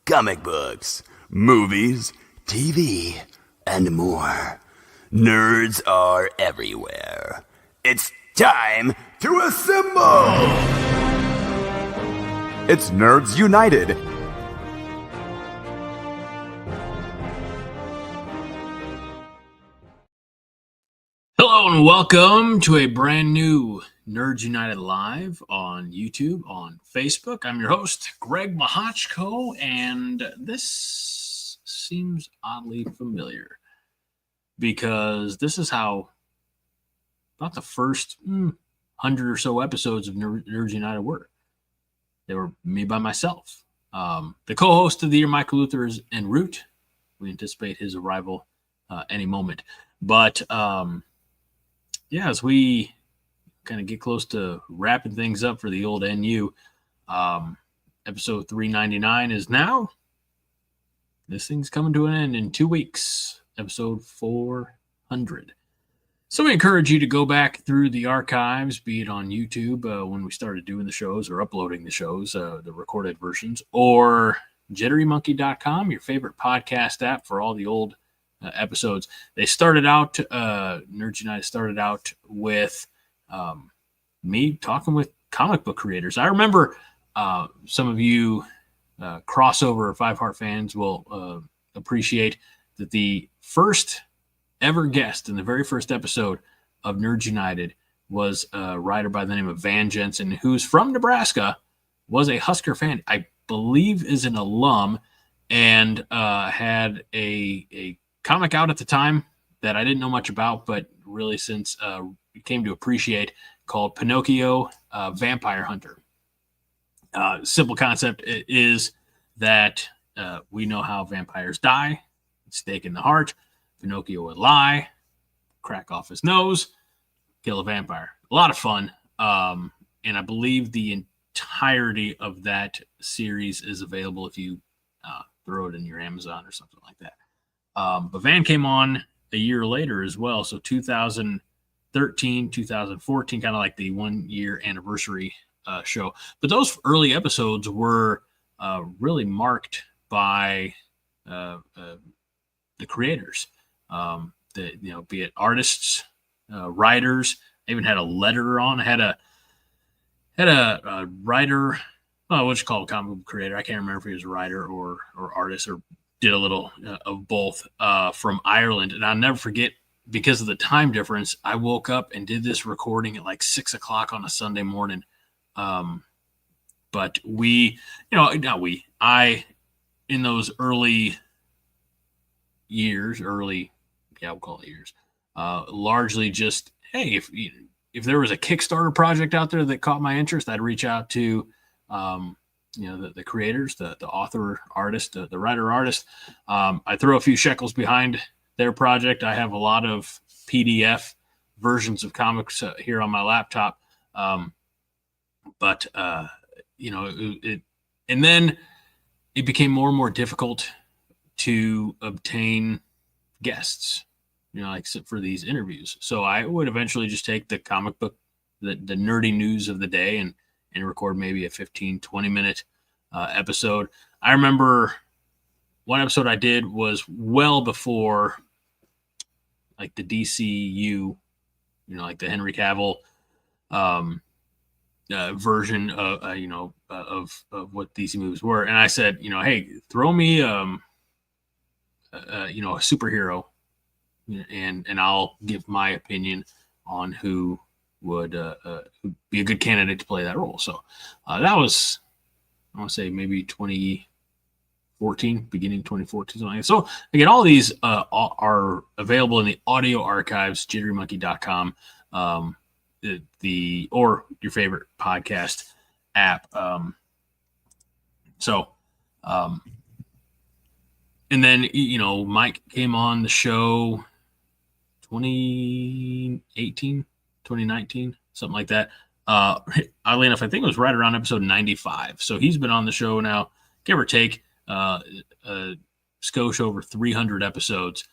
comic books, movies, TV, and more. Nerds are everywhere. It's time to assemble! It's Nerds United. Hello and welcome to a brand new Nerds United Live on YouTube, on Facebook. I'm your host, Greg Mahachko, and this seems oddly familiar because this is how about the first 100 or so episodes of Nerds United were. They were me by myself. The co-host of the year, Michael Luther, is en route. We anticipate his arrival any moment. But as we kind of get close to wrapping things up for the old NU, episode 399 is now. This thing's coming to an end in 2 weeks, episode 400. So we encourage you to go back through the archives, be it on YouTube when we started doing the shows or uploading the shows, the recorded versions, or jitterymonkey.com, your favorite podcast app for all the old episodes. They started out, Nerds United started out with me talking with comic book creators. I remember some of you crossover Five Heart fans will appreciate that the first ever guest in the very first episode of Nerds United was a writer by the name of Van Jensen, who's from Nebraska, was a Husker fan, I believe is an alum, and had a comic out at the time that I didn't know much about, but really since came to appreciate, called Pinocchio Vampire Hunter. Simple concept is that we know how vampires die. Stake in the heart. Pinocchio would lie, crack off his nose, kill a vampire. A lot of fun. And I believe the entirety of that series is available if you throw it in your Amazon or something like that. But Van came on a year later as well. So 2013, 2014, kind of like the 1 year anniversary show. But those early episodes were really marked by the creators, be it artists, writers. I even had a letterer on. I had a writer, what you call a comic book creator. I can't remember if he was a writer or artist or did a little of both from Ireland. And I'll never forget, because of the time difference, I woke up and did this recording at like 6 o'clock on a Sunday morning. But I, in those early years, we'll call it years, largely just, hey, if there was a Kickstarter project out there that caught my interest, I'd reach out to, the creators, the author, artist, the writer, artist. I throw a few shekels behind their project. I have a lot of PDF versions of comics here on my laptop. And then it became more and more difficult to obtain guests, like for these interviews. So I would eventually just take the comic book, the nerdy news of the day and record maybe a 15, 20-minute episode. I remember one episode I did was well before like the DCU, like the Henry Cavill version of what DC movies were. And I said, hey, throw me a superhero, and I'll give my opinion on who would be a good candidate to play that role. So that was, I want to say maybe 2014, beginning 2014. Something like that. So again, all these are available in the audio archives, jitterymonkey.com, or your favorite podcast app. And then, Mike came on the show 2018, 2019, something like that. Oddly enough, I think it was right around episode 95. So he's been on the show now, give or take, skosh over 300 episodes.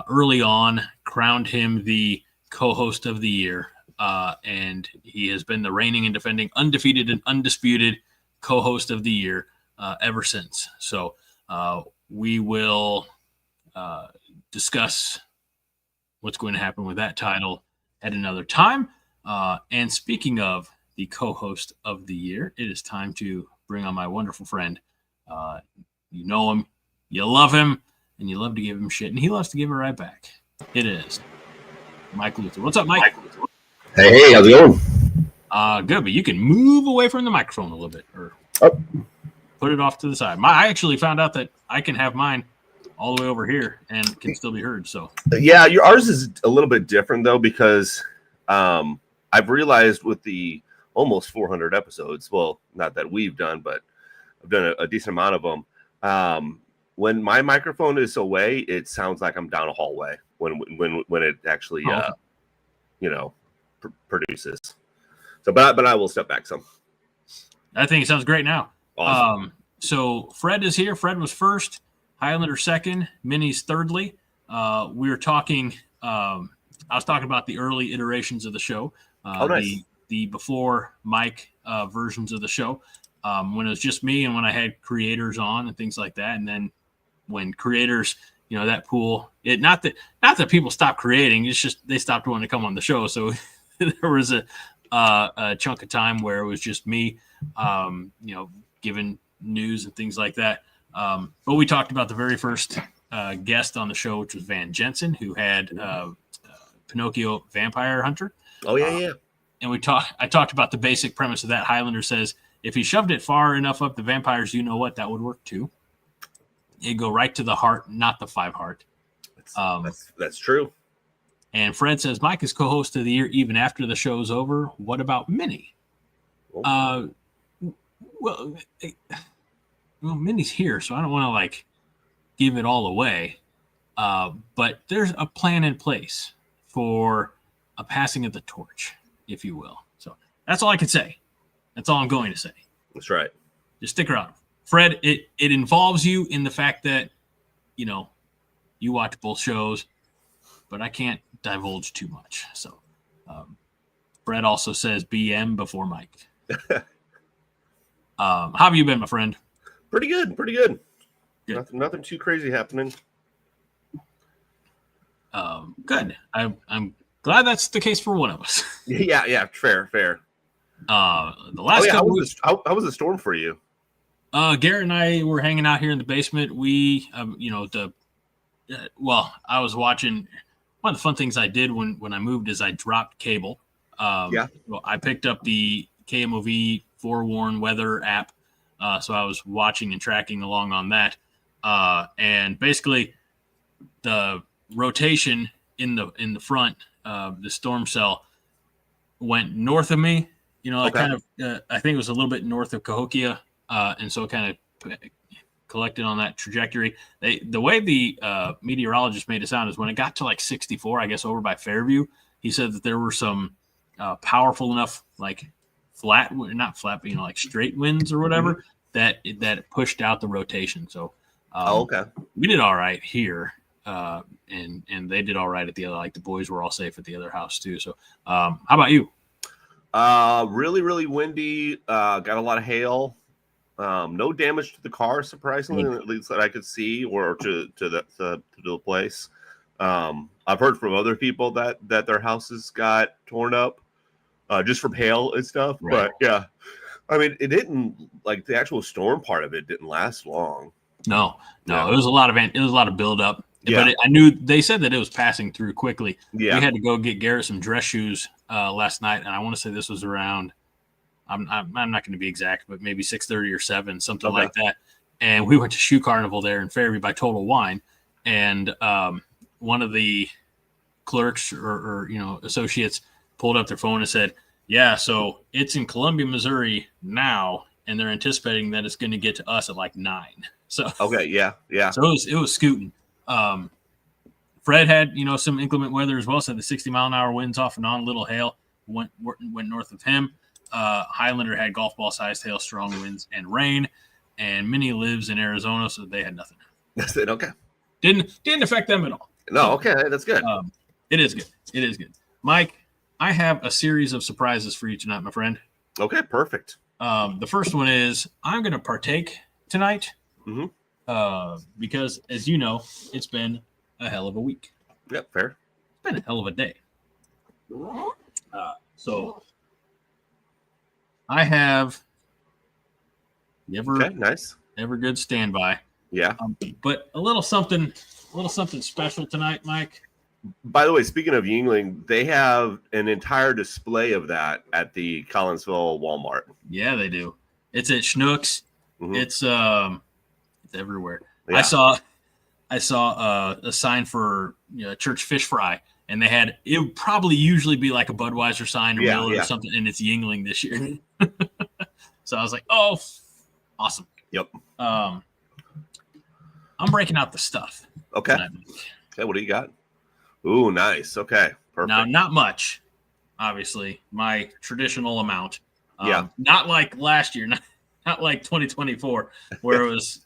Early on, crowned him the co-host of the year. And he has been the reigning and defending undefeated and undisputed co-host of the year ever since. So We will discuss what's going to happen with that title at another time. And speaking of the co-host of the year, it is time to bring on my wonderful friend. You know him, you love him, and you love to give him shit, and he loves to give it right back. It is Mike Luther. What's up, Mike? Hey, how's it going? Good, but you can move away from the microphone a little bit, or put it off to the side. I actually found out that I can have mine all the way over here and can still be heard. So yeah, ours is a little bit different though, because I've realized with the almost 400 episodes, well, not that we've done, but I've done a decent amount of them. When my microphone is away, it sounds like I'm down a hallway when it actually produces. So, but I will step back some. I think it sounds great now. Awesome. So Fred is here. Fred was first, Highlander second, Minnie's thirdly. We were talking. I was talking about the early iterations of the show. Nice. The before Mike versions of the show, when it was just me and when I had creators on and things like that. And then when creators, that pool, not that people stopped creating, it's just they stopped wanting to come on the show. So there was a chunk of time where it was just me, giving news and things like that. But we talked about the very first guest on the show, which was Van Jensen, who had Pinocchio Vampire Hunter. Oh, yeah. And I talked about the basic premise of that. Highlander says, if he shoved it far enough up the vampires, that would work too. It'd go right to the heart, not the 5 heart. That's true. And Fred says, Mike is co-host of the year even after the show's over. What about Minnie? Well, Minnie's here, so I don't want to give it all away. But there's a plan in place for a passing of the torch, if you will. So that's all I can say. That's all I'm going to say. That's right. Just stick around. Fred, it involves you in the fact that, you watch both shows, but I can't divulge too much. So Fred also says BM before Mike. How have you been, my friend? Pretty good. Good. Nothing too crazy happening. Good. I'm glad that's the case for one of us. Yeah. Fair. The last couple weeks, how was the storm for you? Garrett and I were hanging out here in the basement. We, I was watching. One of the fun things I did when I moved is I dropped cable. Well, I picked up the KMOV Forewarn weather app, so I was watching and tracking along on that. And basically, the rotation in the front, the storm cell went north of me. I kind of, I think it was a little bit north of Cahokia, and so it kind of collected on that trajectory. The way the meteorologist made it sound is when it got to 64, I guess over by Fairview, he said that there were some powerful enough not flat, but straight winds or whatever that it pushed out the rotation. So we did all right here, and they did all right at the other. The boys were all safe at the other house too. So how about you? Really, really windy. Got a lot of hail. No damage to the car, surprisingly, at least that I could see, or to the place. I've heard from other people that their houses got torn up, just from hail and stuff. Right. But yeah, I mean, it didn't the actual storm part of it didn't last long. No, yeah. It was a lot of buildup. Yeah. But I knew they said that it was passing through quickly. Yeah. We had to go get Garrett some dress shoes last night, and I want to say this was around. I'm not going to be exact, but maybe 6:30 or 7, something like that. And we went to Shoe Carnival there in Fairview by Total Wine, and one of the clerks or associates pulled up their phone and said, "Yeah, so it's in Columbia, Missouri now, and they're anticipating that it's going to get to us at 9." So yeah. So it was scooting. Fred had some inclement weather as well. So the 60-mile-an-hour winds off and on, little hail went north of him. Highlander had golf ball sized hail, strong winds, and rain. And Minnie lives in Arizona, so they had nothing. That's it. Okay. Didn't affect them at all. No. Okay, that's good. It is good. Mike, I have a series of surprises for you tonight, my friend. Okay, perfect. The first one is I'm going to partake tonight because, as you know, it's been a hell of a week. Yep, fair. It's been a hell of a day. So I have the Nice. ever good standby. Yeah. But a little something special tonight, Mike. By the way, speaking of Yingling, they have an entire display of that at the Collinsville Walmart. Yeah, they do. It's at Schnucks. Mm-hmm. It's everywhere. Yeah. I saw a sign for Church Fish Fry, and they had it would probably usually be like a Budweiser sign or Miller or something, and it's Yingling this year. So I was like, oh, awesome. Yep. I'm breaking out the stuff. Okay. Okay, what do you got? Ooh, nice. Okay, perfect. Now, not much, obviously. My traditional amount. Yeah. Not like last year, not like 2024, where it was,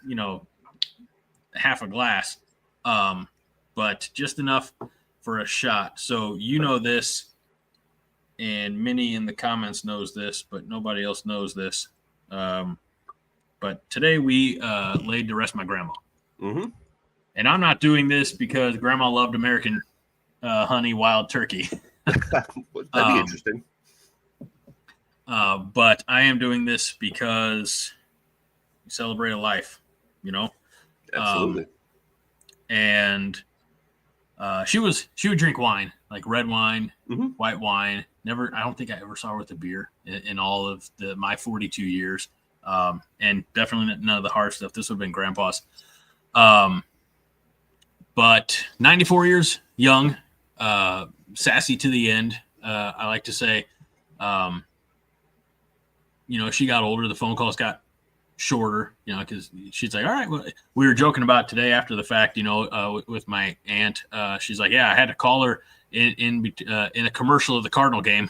half a glass. But just enough for a shot. So this, and Minnie in the comments knows this, but nobody else knows this. But today we laid to rest my grandma. Mm-hmm. And I'm not doing this because grandma loved American honey wild turkey. That'd be interesting. But I am doing this because we celebrate a life, Absolutely. And she would drink wine, like red wine, white wine. I don't think I ever saw her with a beer in all of my 42 years. And definitely none of the hard stuff. This would have been grandpa's. But 94 years young, sassy to the end. I like to say, she got older. The phone calls got shorter, because she's like, all right, well, we were joking about today after the fact, with my aunt. She's like, yeah, I had to call her in a commercial of the Cardinal game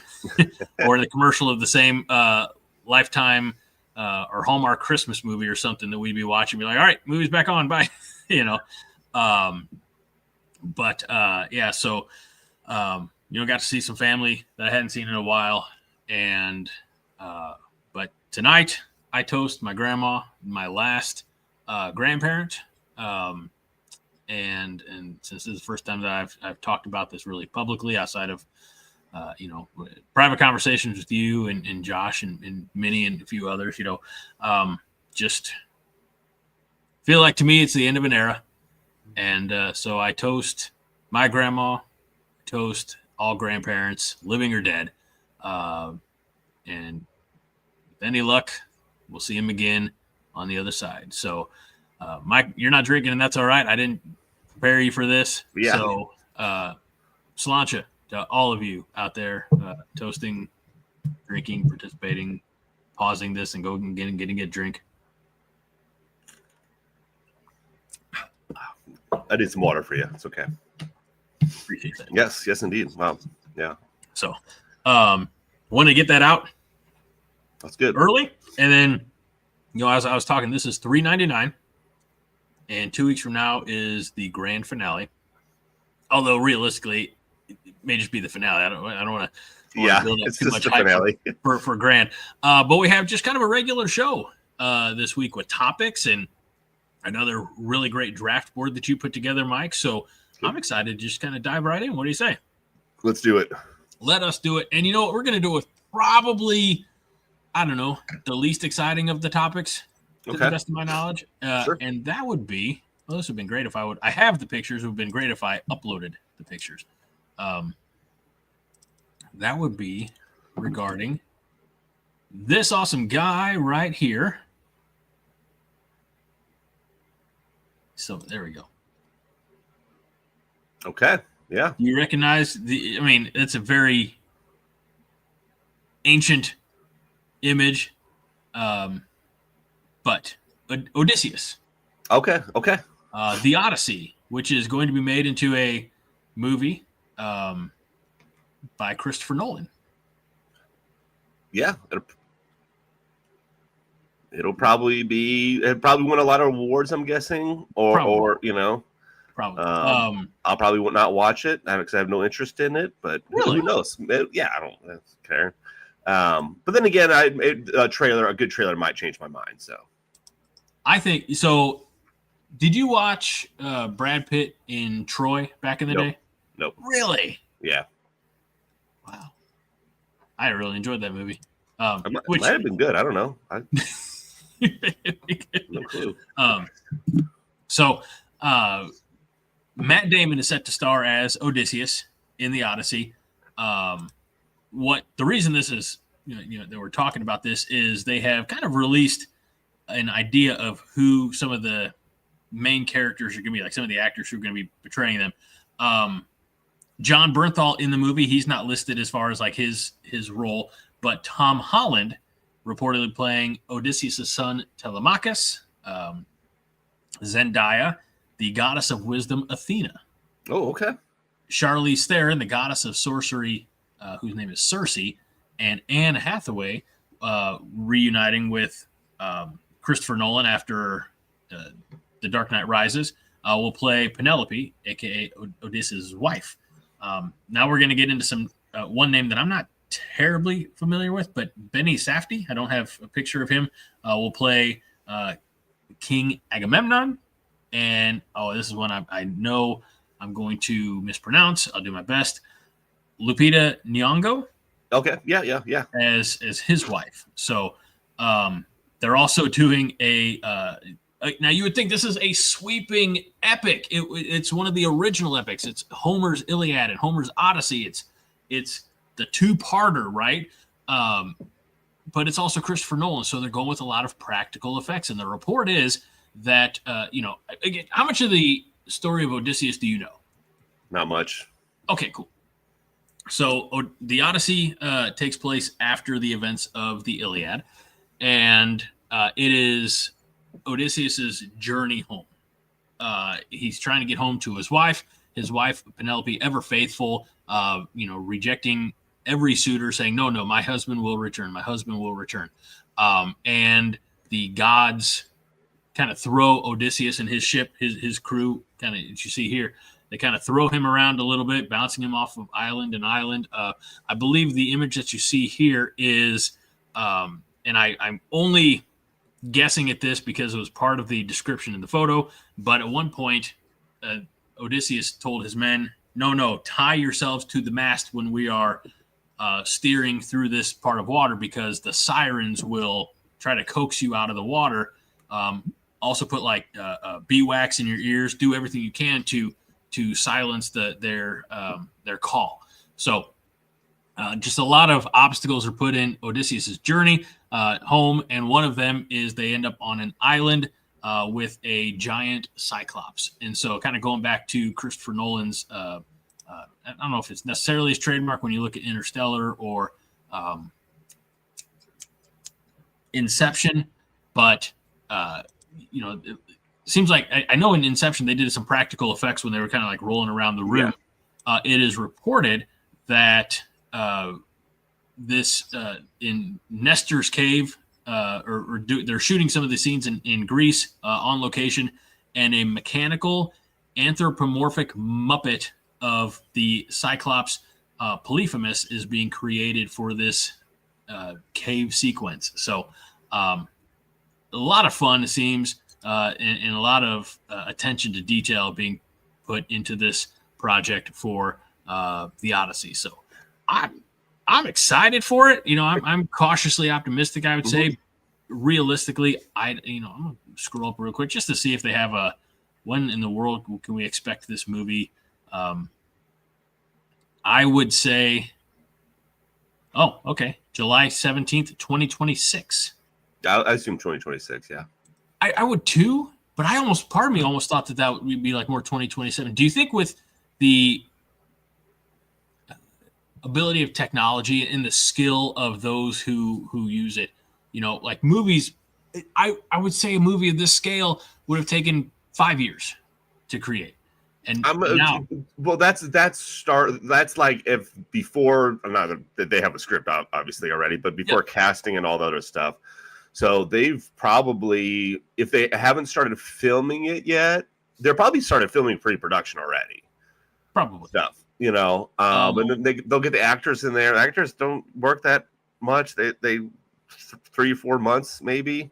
or the commercial of the same Lifetime or Hallmark Christmas movie or something that we'd be watching. Be like, all right, movie's back on. Bye. So got to see some family that I hadn't seen in a while. And, but tonight I toast my grandma, my last grandparent. And since this is the first time that I've talked about this really publicly outside of, private conversations with you and Josh and Minnie and a few others, just feel like to me, it's the end of an era. And so I toast my grandma, toast all grandparents, living or dead. And with any luck, we'll see him again on the other side. So, Mike, you're not drinking, and that's all right. I didn't prepare you for this. Yeah. So, Sláinte to all of you out there, toasting, drinking, participating, pausing this, and getting a drink. I need some water for you. It's okay. Appreciate that. Yes, indeed. Wow. Yeah. So, want to get that out. That's good. Early, and then, as I was talking, this is $3.99, and 2 weeks from now is the grand finale. Although realistically, it may just be the finale. I don't want to. Yeah, build up it's too just much the hype finale for grand. But we have just kind of a regular show this week with topics and another really great draft board that you put together, Mike. So I'm excited to just kind of dive right in. What do you say? Let's do it. Let us do it. And you know what? We're going to do it with probably, I don't know, the least exciting of the topics to the best of my knowledge. Sure. And that would be, well, this would have been great if I have the pictures. It would have been great if I uploaded the pictures. That would be regarding this awesome guy right here. So there we go. Okay. Yeah. You recognize it's a very ancient image, but Odysseus. Okay. The Odyssey, which is going to be made into a movie by Christopher Nolan. Yeah. It'll probably win a lot of awards, I'm guessing, or Probably. I'll probably not watch it because I have no interest in it. But Really? who knows? Yeah, I don't care. But then again, a good trailer might change my mind. So I think so. Did you watch Brad Pitt in Troy back in the day? Nope. Really? Yeah. Wow. I really enjoyed that movie. It might have been good. I don't know. No clue. So Matt Damon is set to star as Odysseus in the Odyssey. What the reason this is, that we're talking about this is they have kind of released an idea of who some of the main characters are going to be, like some of the actors who are going to be portraying them. John Bernthal in the movie, he's not listed as far as like his role, but Tom Holland reportedly playing Odysseus' son Telemachus, Zendaya, the goddess of wisdom Athena. Oh, okay. Charlize Theron, the goddess of sorcery, whose name is Circe, and Anne Hathaway reuniting with Christopher Nolan after The Dark Knight Rises, will play Penelope, a.k.a. Odysseus' wife. Now we're going to get into some one name that I'm not terribly familiar with, but Benny Safdie, I don't have a picture of him, will play King Agamemnon. And, this is one I know I'm going to mispronounce. I'll do my best. Lupita Nyong'o. Okay. Yeah. As his wife. So they're also doing now you would think this is a sweeping epic. It's one of the original epics. It's Homer's Iliad and Homer's Odyssey. It's the two-parter, right? But it's also Christopher Nolan, so they're going with a lot of practical effects. And the report is that, again, how much of the story of Odysseus do you know? Not much. Okay, cool. So the Odyssey takes place after the events of the Iliad, and it is Odysseus's journey home. He's trying to get home to his wife Penelope, ever faithful, rejecting every suitor, saying, no, my husband will return. And the gods kind of throw Odysseus and his ship, his crew, kind of, as you see here, they kind of throw him around a little bit, bouncing him off of island and island. I believe the image that you see here is, and I'm only guessing at this because it was part of the description in the photo, but at one point, Odysseus told his men, no, tie yourselves to the mast when we are steering through this part of water, because the sirens will try to coax you out of the water. Also put like bee wax in your ears, do everything you can to silence their call. So just a lot of obstacles are put in Odysseus' journey home, and one of them is they end up on an island with a giant cyclops. And so kind of going back to Christopher Nolan's, I don't know if it's necessarily his trademark when you look at Interstellar or Inception, but it seems like I know in Inception they did some practical effects when they were kind of like rolling around the room. Yeah. It is reported that this in Nestor's cave, they're shooting some of the scenes in Greece on location, and a mechanical anthropomorphic Muppet of the Cyclops Polyphemus is being created for this cave sequence. So a lot of fun, it seems, and a lot of attention to detail being put into this project for the Odyssey. So I'm excited for it. I'm cautiously optimistic, I would say. Realistically, I'm gonna scroll up real quick just to see if they have when in the world can we expect this movie. I would say, July 17th, 2026. I assume 2026, yeah. I would too, but part of me almost thought that would be like more 2027. Do you think with the ability of technology and the skill of those who use it, like movies, I would say a movie of this scale would have taken 5 years to create. And now, well, that's like if before, not that they have a script obviously already, but before casting and all the other stuff. So they've probably, if they haven't started filming it yet, they're probably started filming pre-production already. Probably stuff, and then they'll get the actors in there. Actors don't work that much. They 3-4 months maybe.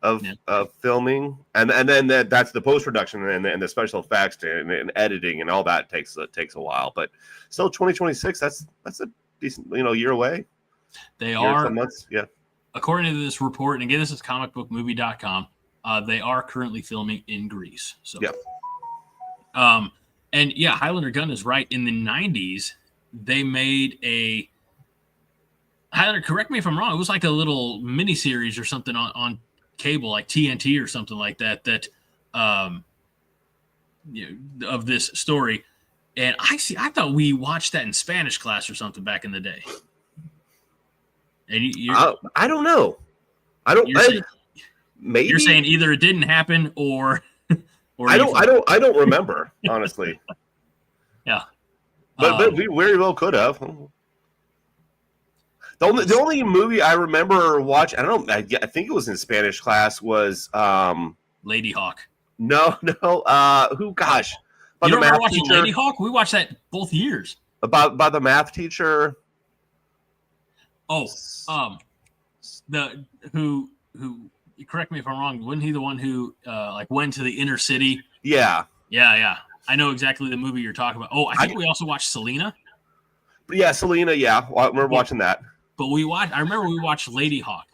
of filming, and then that's the post production and the special effects and editing and all that takes a while. But still, 2026. That's a decent year away. They are some months, yeah. According to this report, and again, this is comicbookmovie.com. They are currently filming in Greece. So yeah. And yeah, Highlander Gunn is right. In the 90s, they made a Highlander. Correct me if I'm wrong. It was like a little mini series or something on cable, like TNT or something like that. Of this story, and I thought we watched that in Spanish class or something back in the day. And I don't know. Maybe you're saying either it didn't happen or I don't remember, honestly. Yeah. But we very well could have. The only movie I remember watching, I don't know, I think it was in Spanish class, was Lady Hawk. No. Who? Gosh. You don't remember watching Lady Hawk? We watched that both years. About the math teacher. Oh, who? Correct me if I'm wrong. Wasn't he the one who went to the inner city? Yeah. I know exactly the movie you're talking about. Oh, I think we also watched Selena. Yeah, Selena. Yeah, I remember watching that. But I remember we watched Lady Hawk.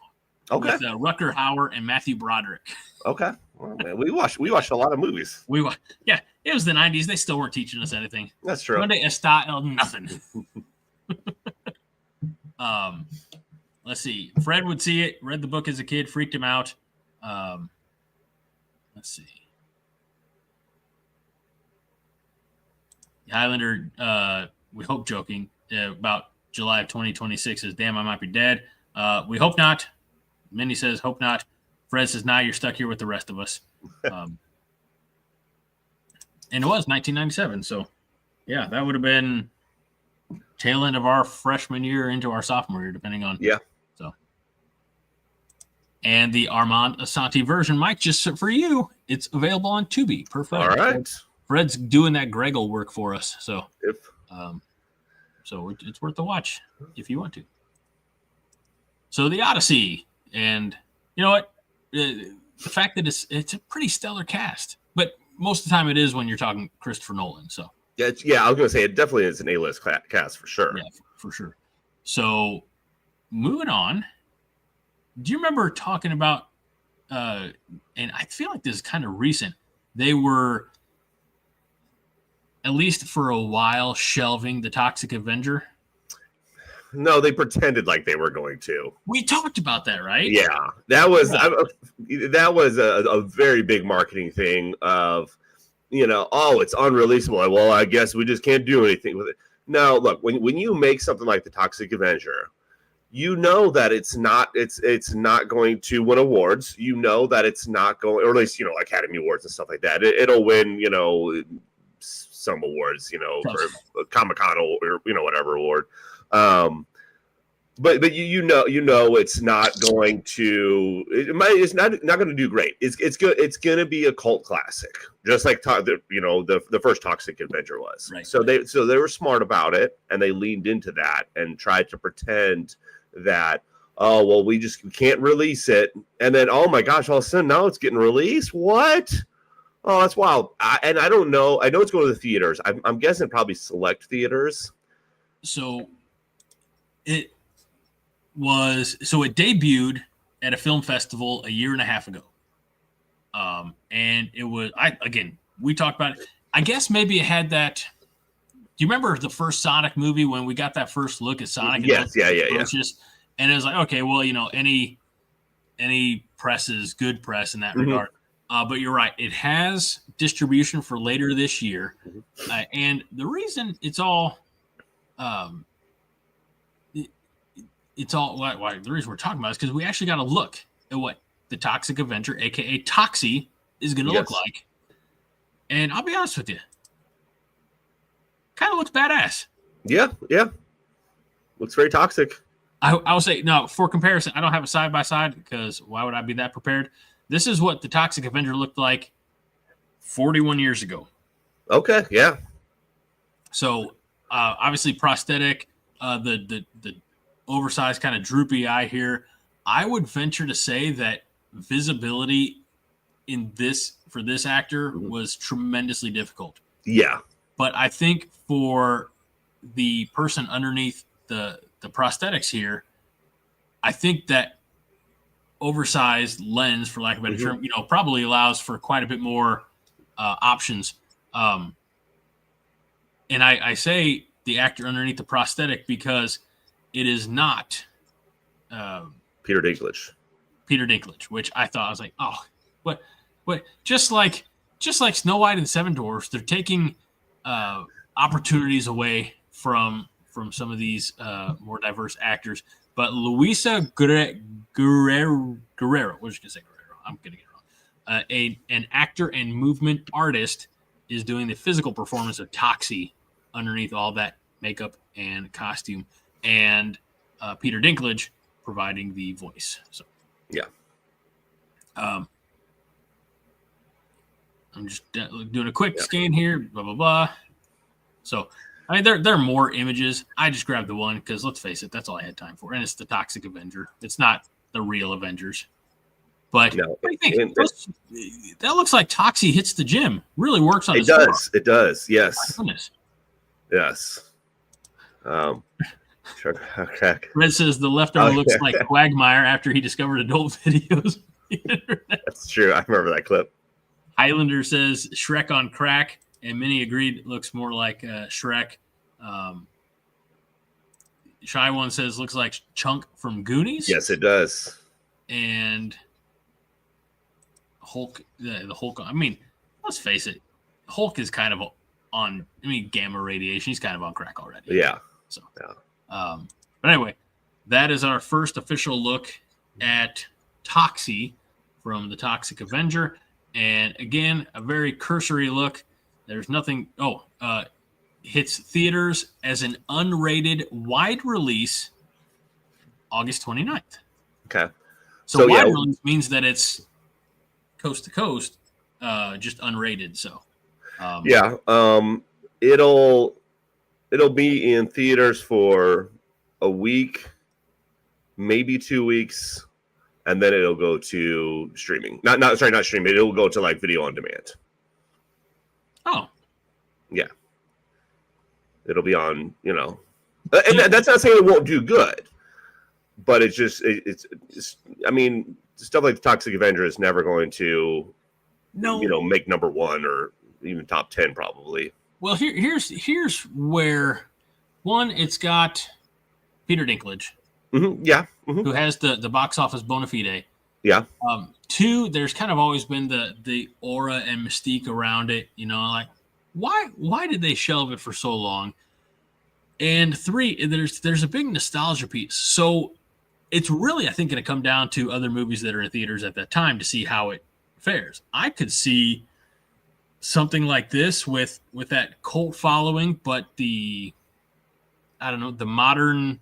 Okay. With Rutger Hauer and Matthew Broderick. Okay. Well, man, we watched a lot of movies. Yeah, it was the 90s. They still weren't teaching us anything. That's true. Monday style nothing. Let's see. Fred would see it, read the book as a kid, freaked him out. Let's see. Highlander, we hope joking, about July of 2026 says, damn, I might be dead. We hope not. Minnie says, hope not. Fred says, nah, you're stuck here with the rest of us. And it was 1997. So, yeah, that would have been tail end of our freshman year into our sophomore year, depending on. Yeah. So, and the Armand Asante version, Mike, just for you, it's available on Tubi per Fred. All right. Fred's doing that Greggle work for us. So, so it's worth the watch if you want to. So the Odyssey, and you know what? The fact that it's a pretty stellar cast, but most of the time it is when you're talking Christopher Nolan. So yeah, I was gonna say it definitely is an A-list cast for sure. Yeah, for sure. So moving on, do you remember talking about? And I feel like this is kind of recent. They were, at least for a while, shelving the Toxic Avenger. No, they pretended like they were going to. We talked about that, right? Yeah, that was a very big marketing thing of, it's unreleasable. Well, I guess we just can't do anything with it. No, look, when you make something like the Toxic Avenger, you know that it's not going to win awards. You know that it's not going, or at least Academy Awards and stuff like that. It'll win some awards, for Comic-Con or whatever award. But you know it's not going to. It's not going to do great. It's good. It's going to be a cult classic, just like the first Toxic Avenger was. Right. So they were smart about it, and they leaned into that and tried to pretend that we can't release it, and then oh my gosh, all of a sudden now it's getting released. What? Oh, that's wild. I don't know. I know it's going to the theaters. I'm guessing probably select theaters. So it debuted at a film festival a year and a half ago. And it was, we talked about it. I guess maybe it had that. Do you remember the first Sonic movie when we got that first look at Sonic? Yes. Yeah. And it was like, okay, well, any press is good press in that regard. But you're right. It has distribution for later this year. And the reason it's all, the reason we're talking about is because we actually got to look at what the Toxic Avenger, aka Toxie, is going to look like. And I'll be honest with you, kind of looks badass. Yeah. Looks very toxic. I will say, no, for comparison, I don't have a side by side because why would I be that prepared? This is what the Toxic Avenger looked like 41 years ago. Okay, yeah. So obviously prosthetic, the oversized kind of droopy eye here. I would venture to say that visibility in this for this actor was tremendously difficult. Yeah. But I think for the person underneath the prosthetics here, I think that oversized lens, for lack of a better term, probably allows for quite a bit more options. And I say the actor underneath the prosthetic because it is not Peter Dinklage. Which I thought, I was like, oh, what? Just like Snow White and Seven Dwarfs, they're taking opportunities away from some of these more diverse actors. But Luisa Guerrero, what did you say, Guerrero? I'm getting it wrong. An actor and movement artist is doing the physical performance of Toxie underneath all that makeup and costume, and Peter Dinklage providing the voice. So, yeah. I'm just doing a quick scan here. Blah blah blah. So, I mean, there are more images. I just grabbed the one because let's face it, that's all I had time for, and it's the Toxic Avenger. It's not the real Avengers. But what do you think? That looks like Toxie hits the gym. Really works on his form. It does. Yes. My goodness. Yes. Okay. Red says the left arm looks like Quagmire after he discovered adult videos. That's true. I remember that clip. Highlander says Shrek on crack, and many agreed it looks more like Shrek. Shy One says looks like Chunk from Goonies. Yes, it does. And Hulk, the Hulk. I mean, let's face it, Hulk is kind of on. I mean, gamma radiation. He's kind of on crack already. Yeah. So, but anyway, that is our first official look at Toxie from the Toxic Avenger. And again, a very cursory look. There's nothing. Hits theaters as an unrated wide release August 29th. Okay. So wide release means that it's coast to coast, just unrated. So, it'll be in theaters for a week, maybe 2 weeks, and then it'll go to streaming. Not streaming. It'll go to like video on demand. Oh, yeah. It'll be on, and that's not saying it won't do good, but it's just I mean, stuff like the Toxic Avenger is never going to, make number one or even top 10 probably. Well, here's where one, it's got Peter Dinklage, who has the box office bona fide. Yeah. Two, there's kind of always been the aura and mystique around it. Like why did they shelve it for so long? And three, there's a big nostalgia piece. So it's really, I think, going to come down to other movies that are in theaters at that time to see how it fares. I could see something like this with that cult following, but the modern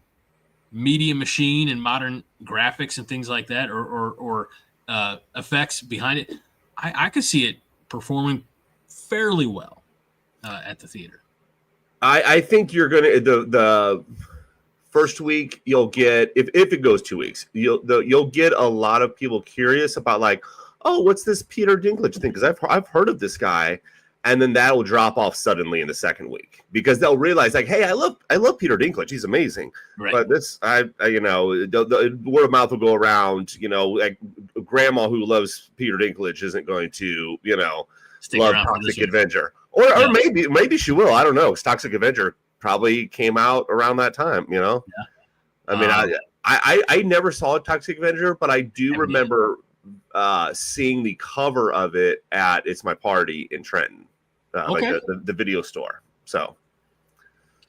media machine and modern graphics and things like that, or effects behind it, I could see it performing fairly well at the theater. I think you're gonna the first week you'll get if it goes 2 weeks you'll get a lot of people curious about like, oh, what's this Peter Dinklage thing, because I've heard of this guy, and then that'll drop off suddenly in the second week because they'll realize like, hey, I love Peter Dinklage, he's amazing, right. But this the word of mouth will go around, like grandma who loves Peter Dinklage isn't going to stick love around Toxic Avenger. Or maybe she will. I don't know. Toxic Avenger probably came out around that time, Yeah. I mean, I never saw Toxic Avenger, but I do remember seeing the cover of it at It's My Party in Trenton, like the video store. So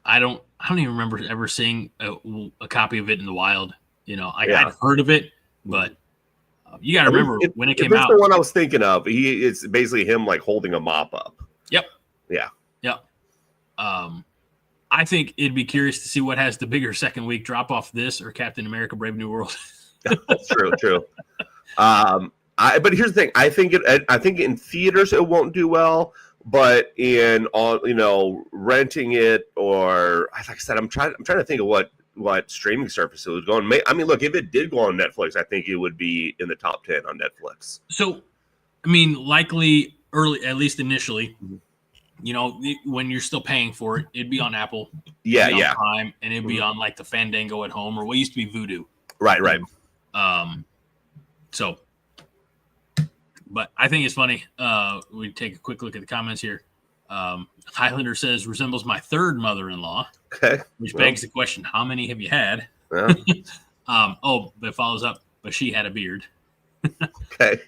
I don't even remember ever seeing a copy of it in the wild. I'd heard of it, but you got to remember when it came out. The one I was thinking of, it's basically him like holding a mop up. Yep. Yeah. Yep. I think it'd be curious to see what has the bigger second week drop off, this or Captain America: Brave New World. That's true. But here's the thing. I think in theaters it won't do well, but in all renting it, or like I said, I'm trying to think of what what streaming service it was going. I mean, look, if it did go on Netflix, I think it would be in the top 10 on Netflix. So, I mean, likely early, at least initially, when you're still paying for it, it'd be on Apple. Yeah, on Prime, and it'd be on like the Fandango at home, or what used to be Vudu. Right. So, but I think it's funny. We take a quick look at the comments here. Highlander says resembles my third mother-in-law. Okay. Which begs the question: how many have you had? Yeah. But it follows up. But she had a beard. Okay.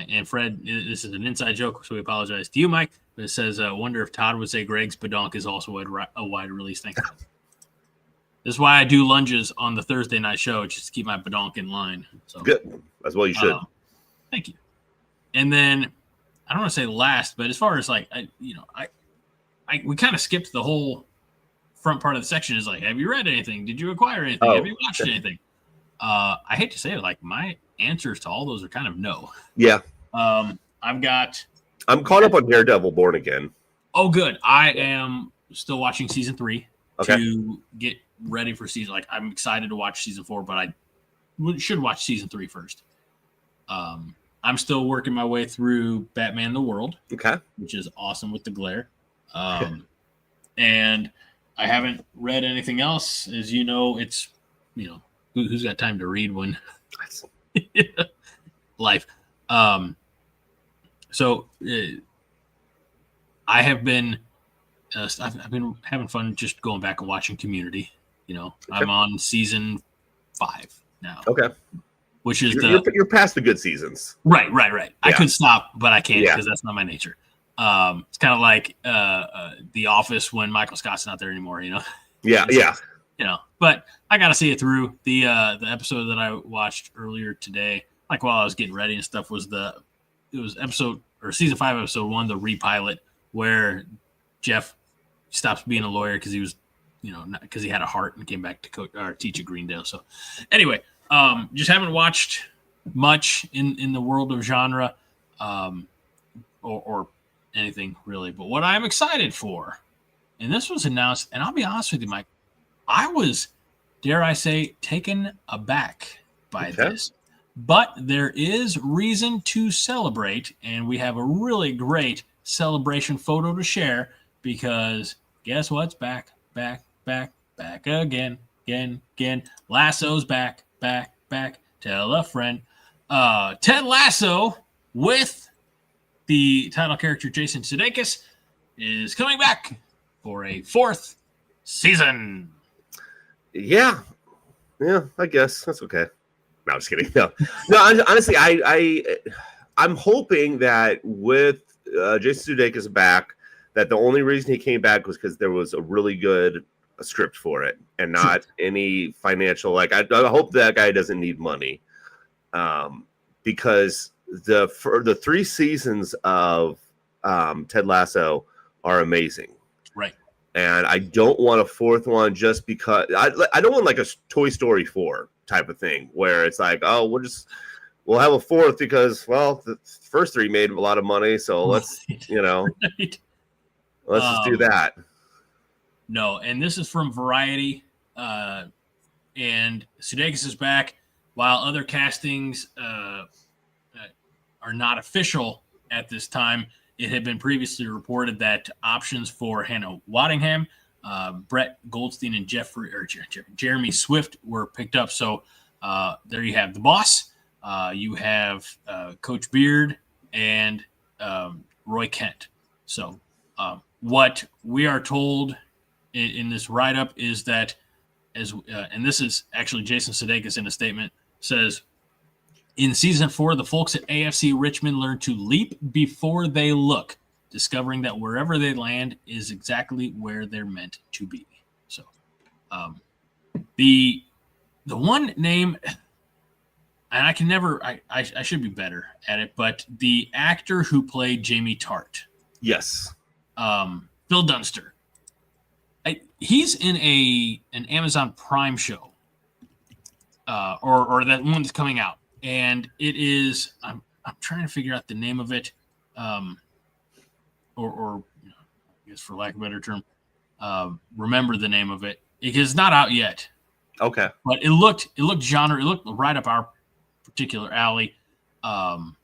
And Fred, this is an inside joke, so we apologize to you, Mike. But it says, wonder if Todd would say Greg's badonk is also a wide release thing. This is why I do lunges on the Thursday night show, just to keep my badonk in line. So good. As well you should. Thank you. And then, I don't want to say last, but as far as like, we kind of skipped the whole front part of the section. Is like, have you read anything? Did you acquire anything? Have you watched anything? I hate to say it, like my answers to all those are kind of no. Yeah. I'm caught up on Daredevil Born Again. Oh, good. I am still watching season 3 okay. to get ready for season. Like, I'm excited to watch season 4, but I should watch season 3 first. I'm still working my way through Batman: The World, okay, which is awesome with the glare. And I haven't read anything else. As you know, it's who's got time to read when life. So I have been I've been having fun just going back and watching Community. I'm on season 5 now. Okay. Which is you're past the good seasons. Right. Yeah. I could stop, but I can't because Yeah. that's not my nature. It's kind of like The Office when Michael Scott's not there anymore, Yeah. But I got to see it through. The episode that I watched earlier today, like while I was getting ready and stuff, was season 5, episode 1, the repilot, where Jeff stops being a lawyer because he was, because he had a heart and came back to teach at Greendale. So anyway, just haven't watched much in the world of genre or anything really. But what I'm excited for, and this was announced, and I'll be honest with you, Mike, I was, dare I say, taken aback by this. But there is reason to celebrate, and we have a really great celebration photo to share because guess what's back again. Lasso's back. Tell a friend. Ted Lasso with the title character Jason Sudeikis is coming back for a 4th season. Yeah, I guess that's okay. No, I'm just kidding. No. Honestly, I'm hoping that with Jason Sudeikis back, that the only reason he came back was because there was a really good script for it, and not any financial. Like I hope that guy doesn't need money, because the 3 seasons of Ted Lasso are amazing. Right. And I don't want a 4th one just because I don't want like a Toy Story 4 type of thing where it's like, oh, we'll have a 4th because, well, the first 3 made a lot of money, so let's Right. let's just do that. No, and this is from Variety, and Sudeikis is back. While other castings are not official at this time, it had been previously reported that options for Hannah Waddingham, Brett Goldstein, and Jeremy Swift were picked up. So there you have the boss. You have Coach Beard and Roy Kent. So what we are told in this write-up is that, and this is actually Jason Sudeikis in a statement, says, in season 4, the folks at AFC Richmond learn to leap before they look, discovering that wherever they land is exactly where they're meant to be. So the one name, and I can never, I should be better at it, but the actor who played Jamie Tart. Yes. Phil Dunster. He's in an Amazon Prime show, or that one that's coming out, and it is. I'm trying to figure out the name of it, or I guess for lack of a better term, remember the name of it because it's not out yet. Okay. But it looked genre. It looked right up our particular alley. And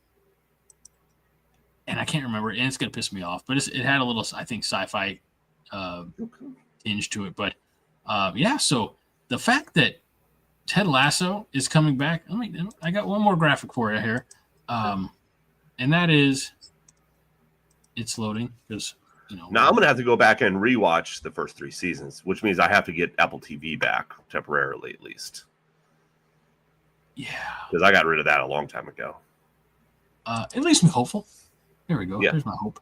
I can't remember, and it's gonna piss me off. But it had a little, I think, sci-fi tinge to it. But so the fact that Ted Lasso is coming back. I got one more graphic for you here, and that is it's loading because Now I'm gonna have to go back and rewatch the first 3 seasons, which means I have to get Apple TV back temporarily, at least. Yeah, because I got rid of that a long time ago. At least I'm hopeful. There we go. Yeah. There's my hope.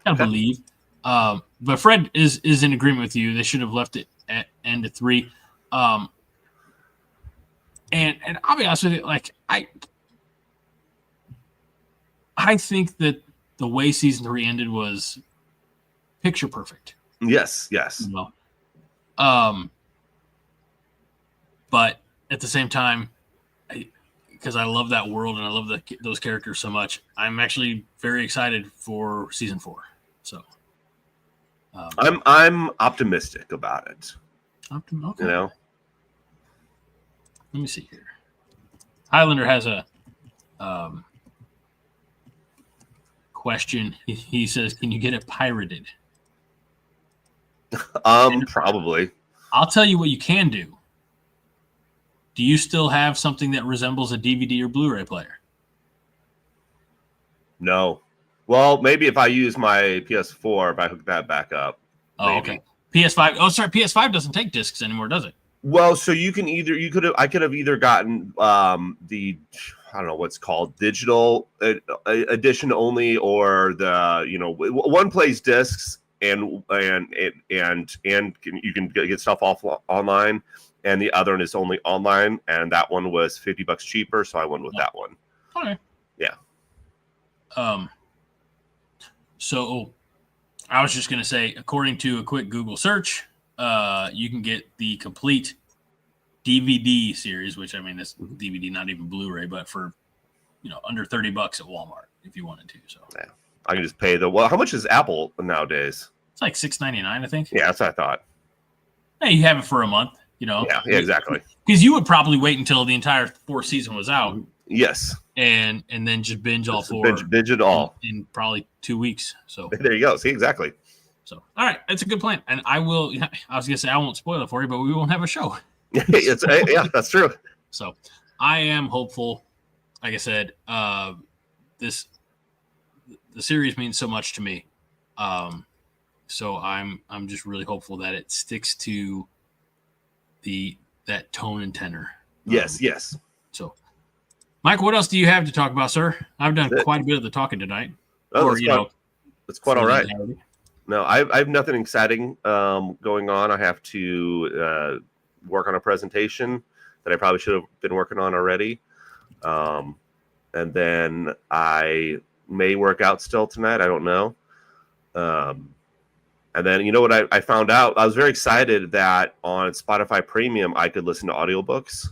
Gotta believe. But Fred is in agreement with you. They should have left it at end of 3. And I'll be honest with you, like I think that the way season 3 ended was picture perfect. Yes. But at the same time, because I love that world and I love those characters so much, I'm actually very excited for season 4. So I'm optimistic about it. Okay. Let me see here. Highlander has a question. He says, "Can you get it pirated?" Probably. I'll tell you what you can do. Do you still have something that resembles a DVD or Blu-ray player? No. Well, maybe if I use my PS4, if I hook that back up. Oh, maybe. okay. PS5. Oh, sorry. PS5 doesn't take discs anymore, does it? Well, so I could have either gotten the, I don't know what's called, digital edition only, or the one plays discs and you can get stuff online, and the other one is only online, and that one was $50 cheaper, so I went with that one. Okay. Yeah. So I was just gonna say, according to a quick Google search, you can get the complete DVD series, which it's DVD, not even Blu-ray, but for under $30 at Walmart if you wanted to. So yeah, I can just pay how much is Apple nowadays? It's like $6.99, I think. Yeah, that's what I thought. Hey, you have it for a month, Yeah, exactly. Because you would probably wait until the entire 4th season was out. Yes. And then just binge all 4. Binge it all in probably 2 weeks. So there you go. See, exactly. So all right, that's a good plan. And I was gonna say I won't spoil it for you, but we won't have a show. Yeah, that's true. So I am hopeful. Like I said, the series means so much to me. So I'm just really hopeful that it sticks to that tone and tenor. Yes. So, Mike, what else do you have to talk about, sir? I've done quite a bit of the talking tonight. That's quite all right. No, I have nothing exciting going on. I have to work on a presentation that I probably should have been working on already. And then I may work out still tonight. I don't know. And then, what I found out? I was very excited that on Spotify Premium, I could listen to audiobooks.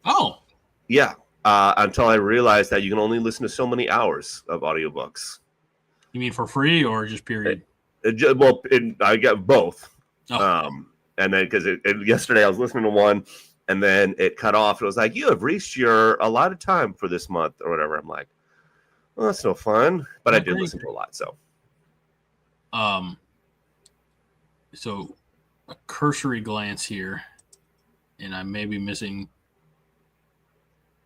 Oh. Yeah. Until I realized that you can only listen to so many hours of audiobooks. You mean for free or just period? I get both. Oh. And then because yesterday I was listening to one, and then it cut off. It was like, you have reached your allotted time for this month or whatever. I'm like, well, that's no fun. But I did listen to a lot. So. So a cursory glance here, and I may be missing.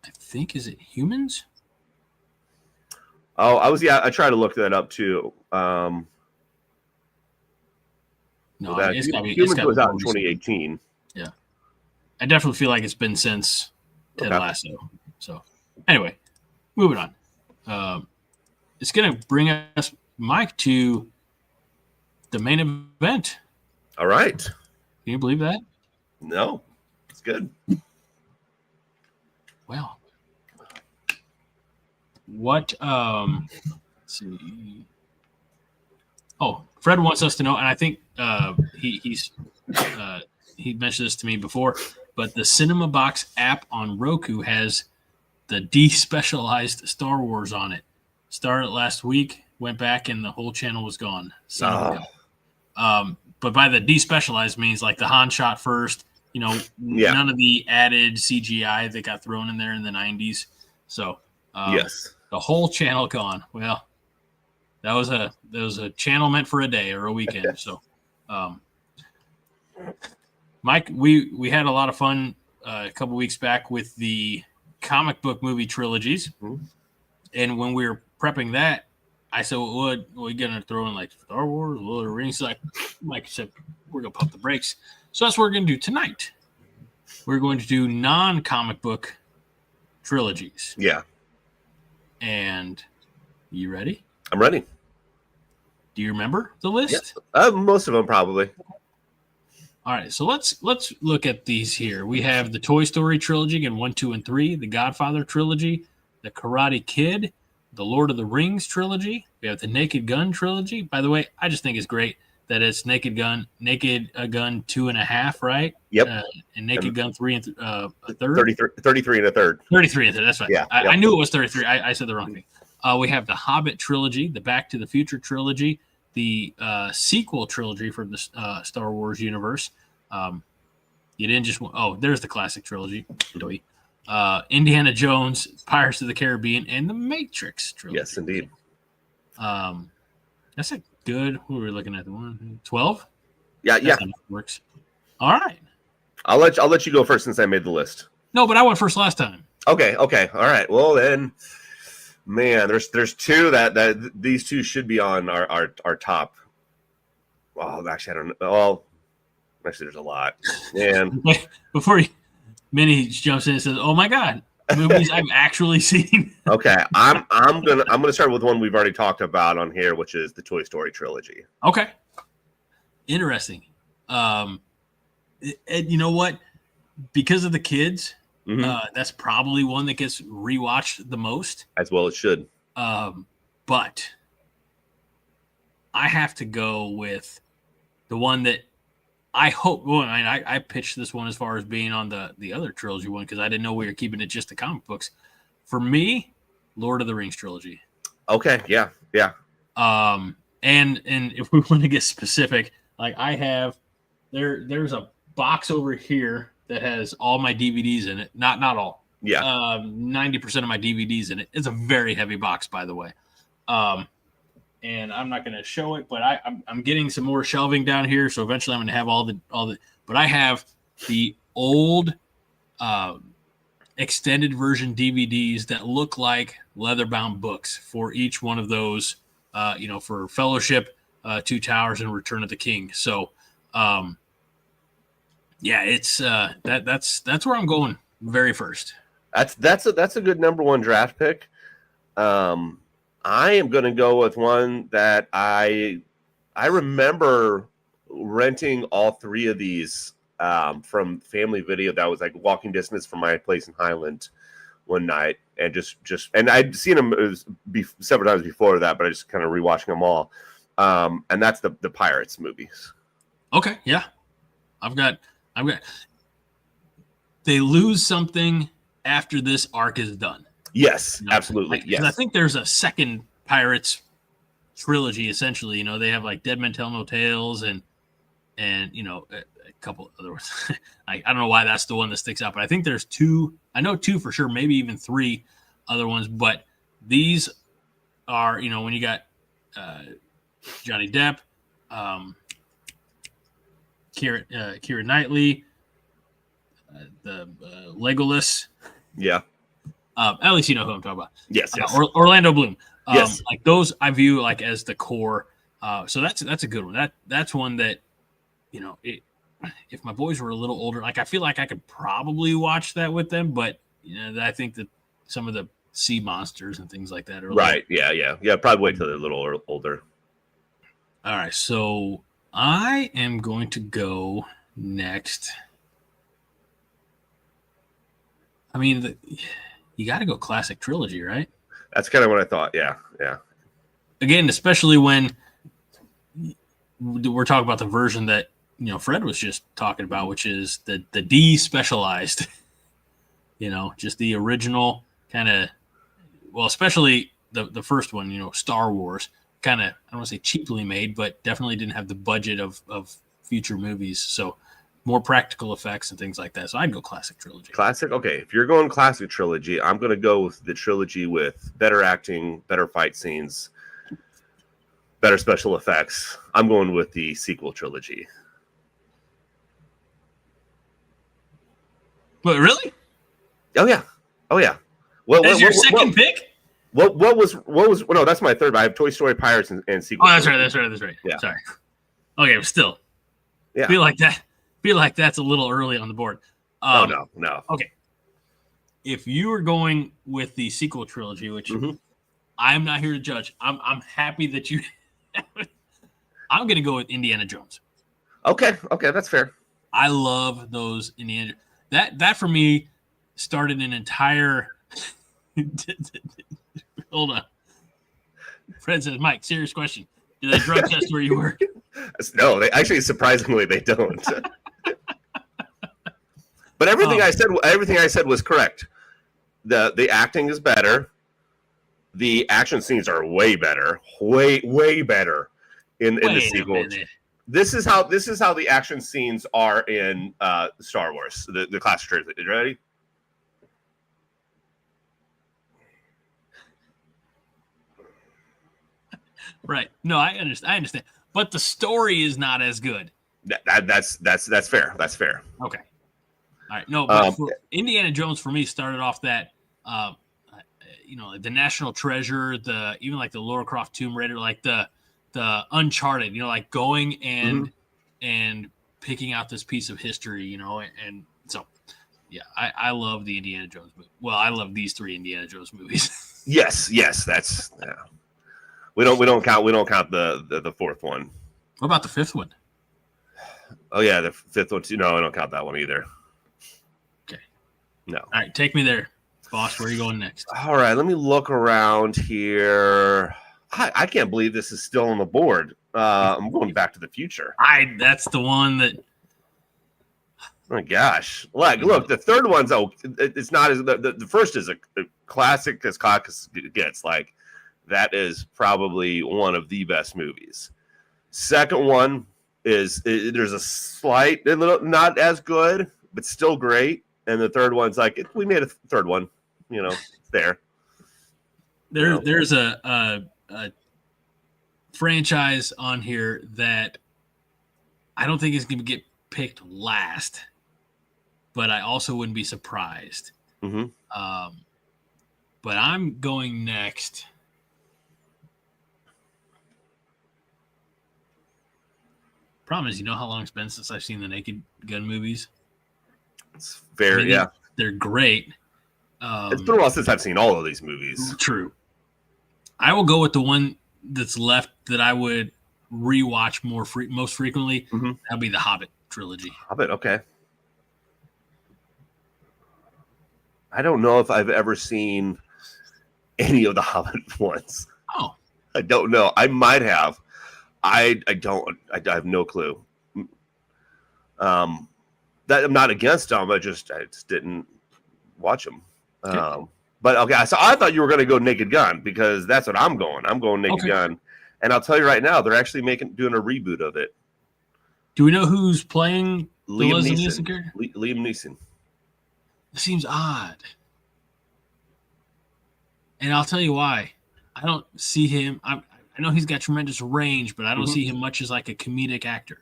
I think, is it Humans? Oh, I tried to look that up too. No, it's gotta be. Humans was out in 2018. Yeah, I definitely feel like it's been since Ted Lasso. So, anyway, moving on. It's gonna bring us, Mike, to the main event. All right. Can you believe that? No, it's good. Well, what? Let's see. Oh, Fred wants us to know, and I think he mentioned this to me before, but the Cinema Box app on Roku has the despecialized Star Wars on it. Started last week, went back, and the whole channel was gone. but by the despecialized means like the Han shot first. None of the added CGI that got thrown in there in the 90s. So yes, the whole channel gone. Well, that was a channel meant for a day or a weekend. So, Mike, we had a lot of fun a couple weeks back with the comic book movie trilogies, and when we were prepping that, I said, "What are we gonna throw in like Star Wars, Lord of the Rings?" Like Mike said, we're gonna pump the brakes. So that's what we're gonna do tonight. We're going to do non-comic book trilogies. Yeah. And you ready? I'm ready. Do you remember the list? Yeah. Most of them probably. All right, so let's look at these here. We have the Toy Story trilogy again, 1, 2, and 3, the Godfather trilogy, the Karate Kid, the Lord of the Rings trilogy. We have the Naked Gun trilogy. By the way, I just think it's great that it's Naked Gun 2.5, right? Yep. And Naked Gun 3 and a third. 33 and a third. 33 and a third. That's right. Yeah. I knew it was 33. I said the wrong thing. We have the Hobbit trilogy, the Back to the Future trilogy, the sequel trilogy from the Star Wars universe. You didn't just there's the classic trilogy. Indiana Jones, Pirates of the Caribbean, and the Matrix trilogy. Yes, indeed. That's a good. Who are we looking at? The 12? Yeah. Works. All right. I'll let you go first since I made the list. No, but I went first last time. Okay. All right. Well then, man, there's two that these two should be on our top. Well, actually, I don't know. Well, actually, there's a lot. And before Minnie jumps in and says, "Oh my God, movies I've actually seen." Okay, I'm gonna start with one we've already talked about on here, which is the Toy Story trilogy. Okay, interesting. And you know what? Because of the kids, that's probably one that gets rewatched the most. As well it should. But I have to go with the one that I hope. Well, I pitched this one as far as being on the other trilogy one because I didn't know we were keeping it just the comic books. For me, Lord of the Rings trilogy. Okay, yeah. And if we want to get specific, like I have, there's a box over here that has all my DVDs in it. Not all. Yeah. 90% of my DVDs in it. It's a very heavy box, by the way. And I'm not going to show it, but I'm getting some more shelving down here. So eventually I'm going to have all the, but I have the old extended version DVDs that look like leather-bound books for each one of those, for Fellowship, Two Towers, and Return of the King. So, it's that's where I'm going very first. That's a good number one draft pick. I am going to go with one that I remember renting all three of these from Family Video. That was like walking distance from my place in Highland one night, and just and I'd seen them several times before that, but I just kind of rewatching them all. And that's the Pirates movies. Okay, yeah, I've got. They lose something after this arc is done. Yes, absolutely. Yes, I think there's a second Pirates trilogy. Essentially, they have like Dead Men Tell No Tales and a couple other ones. I don't know why that's the one that sticks out, but I think there's two. I know two for sure, maybe even three other ones. But these are, when you got Johnny Depp, Keira Knightley, the Legolas. Yeah. At least you know who I'm talking about. Yes. Orlando Bloom. Yes. Like those I view like as the core. So that's a good one. That's one that, if my boys were a little older, like I feel like I could probably watch that with them, but I think that some of the sea monsters and things like that are right. Yeah. Probably wait till they're a little older. All right. So I am going to go next. I mean, you got to go classic trilogy, right? That's kind of what I thought. Yeah. Again, especially when we're talking about the version that Fred was just talking about, which is the despecialized. Just the original kind of. Well, especially the first one. Star Wars, kind of. I don't want to say cheaply made, but definitely didn't have the budget of future movies. So more practical effects and things like that. So I'd go classic trilogy. Classic? Okay. If you're going classic trilogy, I'm going to go with the trilogy with better acting, better fight scenes, better special effects. I'm going with the sequel trilogy. But really? Oh, yeah. Oh, yeah. Well, That's your second pick? What was no, that's my third. I have Toy Story, Pirates, and sequel. Oh, that's right. Yeah. Sorry. Okay, but still. Yeah. Feel like that's a little early on the board. No. Okay. If you were going with the sequel trilogy, which I'm not here to judge, I'm happy that you I'm gonna go with Indiana Jones. Okay, that's fair. I love those Indiana. That for me started an entire. Hold on. Fred says, Mike, serious question. Do they drug test where you work? No, they actually surprisingly they don't. But everything I said was correct. The acting is better. The action scenes are way better, way better in the sequel. This is how the action scenes are in Star Wars, the classic trilogy. You ready? Right. No, I understand. But the story is not as good. That's fair. That's fair. Okay. All right. No, but Indiana Jones for me started off that the National Treasure, even like the Lara Croft Tomb Raider, like the Uncharted, like going and picking out this piece of history, and so yeah, I love the Indiana Jones movie. Well, I love these three Indiana Jones movies. Yes, that's we don't count the fourth one. What about the fifth one? Oh yeah, the fifth one too. No, I don't count that one either. Okay. No. All right, take me there, boss. Where are you going next? All right, let me look around here. I can't believe this is still on the board. I'm going Back to the Future. That's the one that. Oh my gosh! Look, the third one's it's not as the first is a classic as Caucus gets. Like that is probably one of the best movies. Second one there's a slight little not as good, but still great. And the third one's like we made a third one. There. There's a franchise on here that I don't think is going to get picked last, but I also wouldn't be surprised. But I'm going next. Problem is, how long it's been since I've seen the Naked Gun movies? It's very, They're great. It's been a while since I've seen all of these movies. True. I will go with the one that's left that I would rewatch most frequently. That'll be the Hobbit trilogy. Hobbit, okay. I don't know if I've ever seen any of the Hobbit ones. Oh, I don't know. I might have. I don't. I have no clue. That I'm not against them. I just didn't watch them. Okay. But okay, so I thought you were going to go Naked Gun because that's what I'm going. I'm going Naked Gun, and I'll tell you right now, they're actually doing a reboot of it. Do we know who's playing Liam Neeson? Liam Neeson. It seems odd, and I'll tell you why. I don't see him. I know he's got tremendous range, but I don't see him much as like a comedic actor.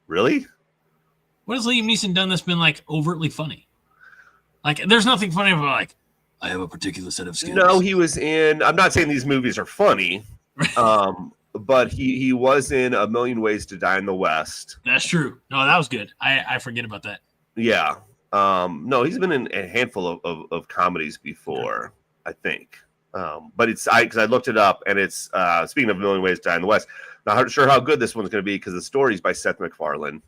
Really? What has Liam Neeson done that's been like overtly funny? Like, there's nothing funny about like, I have a particular set of skills. No, he was in. I'm not saying these movies are funny, but he was in A Million Ways to Die in the West. That's true. No, that was good. I forget about that. Yeah. No, he's been in a handful of comedies before, I think. But it's because I looked it up, and it's speaking of A Million Ways to Die in the West. Not sure how good this one's going to be because the story's by Seth MacFarlane,